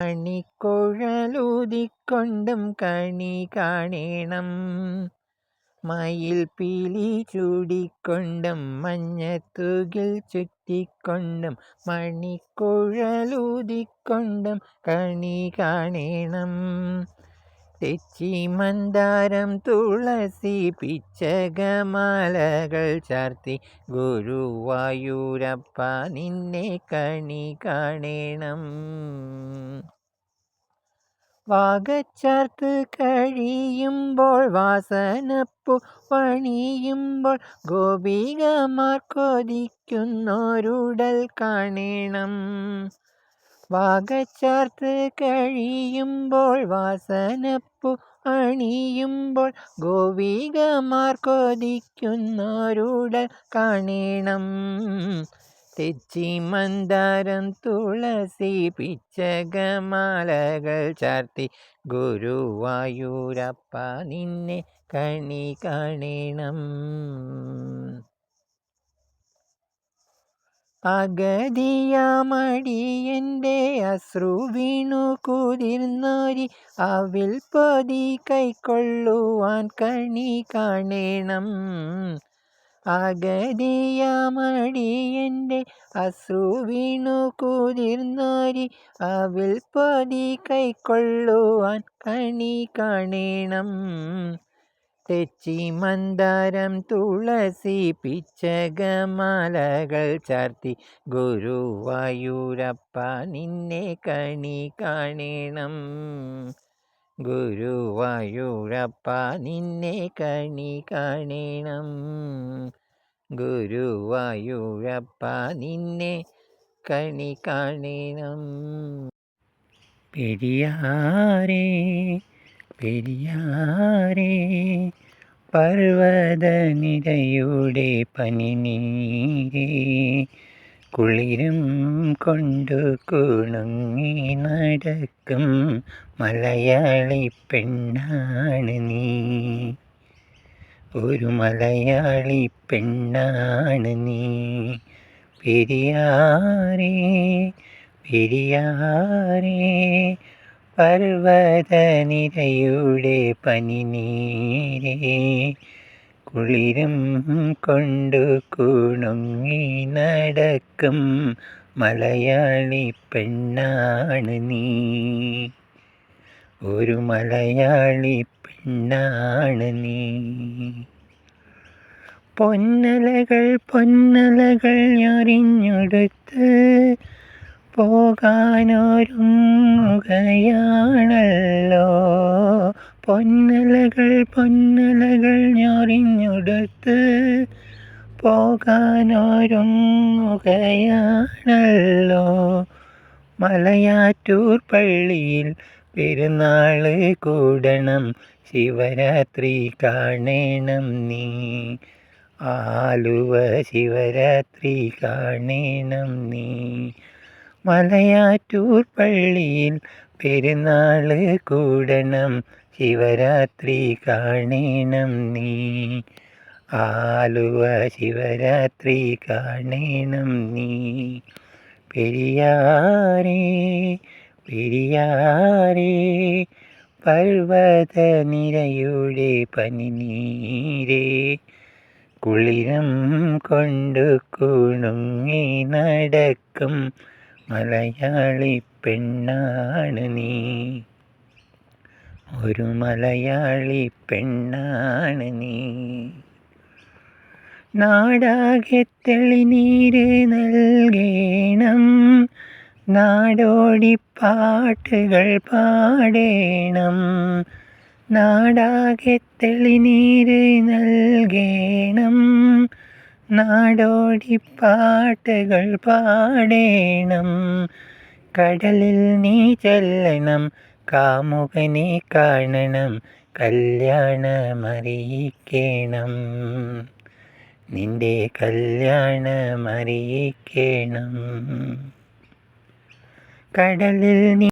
മണിക്കുഴലൂതിക്കൊണ്ടും കണി കാണേണം. മയിൽ പീലി ചൂടിക്കൊണ്ടും മഞ്ഞത്തുകിൽ ചുറ്റിക്കൊണ്ടും മണിക്കുഴലൂതിക്കൊണ്ടും കണി കാണേണം. തെച്ചി മന്ദാരം തുളസി പിച്ചകമാലകൾ ചാർത്തി ഗുരുവായൂരപ്പ നിന്നെ കണി കാണേണം. വാകച്ചാർത്ത് കഴിയുമ്പോൾ വാസനപ്പൂ പണിയുമ്പോൾ ഗോപികമാർ കൊതിക്കുന്നോരുടൽ കാണേണം. വാകച്ചാർത്ത് കഴിയുമ്പോൾ വാസനപ്പൂ അണിയുമ്പോൾ ഗോപികമാർ കൊതിക്കുന്നോരുടൽ കാണേണം. തെച്ചി മന്ദാരം തുളസി പിച്ചകമാലകൾ ചാർത്തി ഗുരുവായൂരപ്പ നിന്നെ കണി കാണേണം. അഗതിയാമടിയൻ്റെ അശ്രു വീണു കുതിർന്നോരി അവിൽ പൊതി കൈക്കൊള്ളുവാൻ കണി കാണേണം. അഗതിയാമടിയൻ്റെ അശ്രു വീണു കുതിർന്നോരി അവിൽ പൊതി കൈക്കൊള്ളുവാൻ കണി കാണേണം. തെച്ചി മന്ദാരം തുളസി പിച്ചകമാലകൾ ചാർത്തി ഗുരുവായൂരപ്പ നിന്നെ കണി കാണേണം. ഗുരുവായൂരപ്പ നിന്നെ കണി കാണേണം. ഗുരുവായൂരപ്പ നിന്നെ കണി കാണേണം. പെരിയാരേ പെരിയാരേ പർവ്വതനിരയുടെ പനിനീരേ കുളിരും കൊണ്ടു കുണുങ്ങി നടക്കും മലയാളി പെണ്ണാണ് നീ. ഒരു മലയാളി പെണ്ണാണ് നീ. പെരിയാരേ പെരിയാരേ പർവ്വതനിരയുടെ പനിനീരേ കുളിരും കൊണ്ടു കുണുങ്ങി നടക്കും മലയാളി പെണ്ണാണ് നീ. ഒരു മലയാളി പെണ്ണാണ് നീ. പൊന്നലകൾ പൊന്നലകൾ ഞൊറിഞ്ഞെടുത്ത് പോകാനൊരുങ്ങുകയാണല്ലോ. പൊന്നലകൾ പൊന്നലകൾ ഞൊറിഞ്ഞെടുത്ത് പോകാനൊരുങ്ങുകയാണല്ലോ. മലയാറ്റൂർ പള്ളിയിൽ പെരുന്നാള് കൂടണം, ശിവരാത്രി കാണണം നീ. ആലുവ ശിവരാത്രി കാണണം നീ. മലയാറ്റൂർ പള്ളിയിൽ പെരുന്നാള് കൂടണം, ശിവരാത്രി കാണണം നീ. ആലുവ ശിവരാത്രി കാണണം നീ. പെരിയാരേ പെരിയാരേ പർവ്വതനിരയുടെ പനിനീരേ കുളിരം കൊണ്ടു കുണുങ്ങി നടക്കും മലയാളി പെണ്ണാണ് നീ. ഒരു മലയാളി പെണ്ണാണ് നീ. നാടാകെ തെളിനീര് നൽകേണം, നാടോടിപ്പാട്ടുകൾ പാടേണം. നാടാകെ തെളിനീര് നൽകേണം, നാടോടിപ്പാട്ടുകൾ പാടേണം. കടലിൽ നീ ചെല്ലണം, കാമുകനെ കാണണം, കല്യാണമറിയിക്കണം. നിന്റെ കല്യാണമറിയിക്കണം. കടലിൽ നീ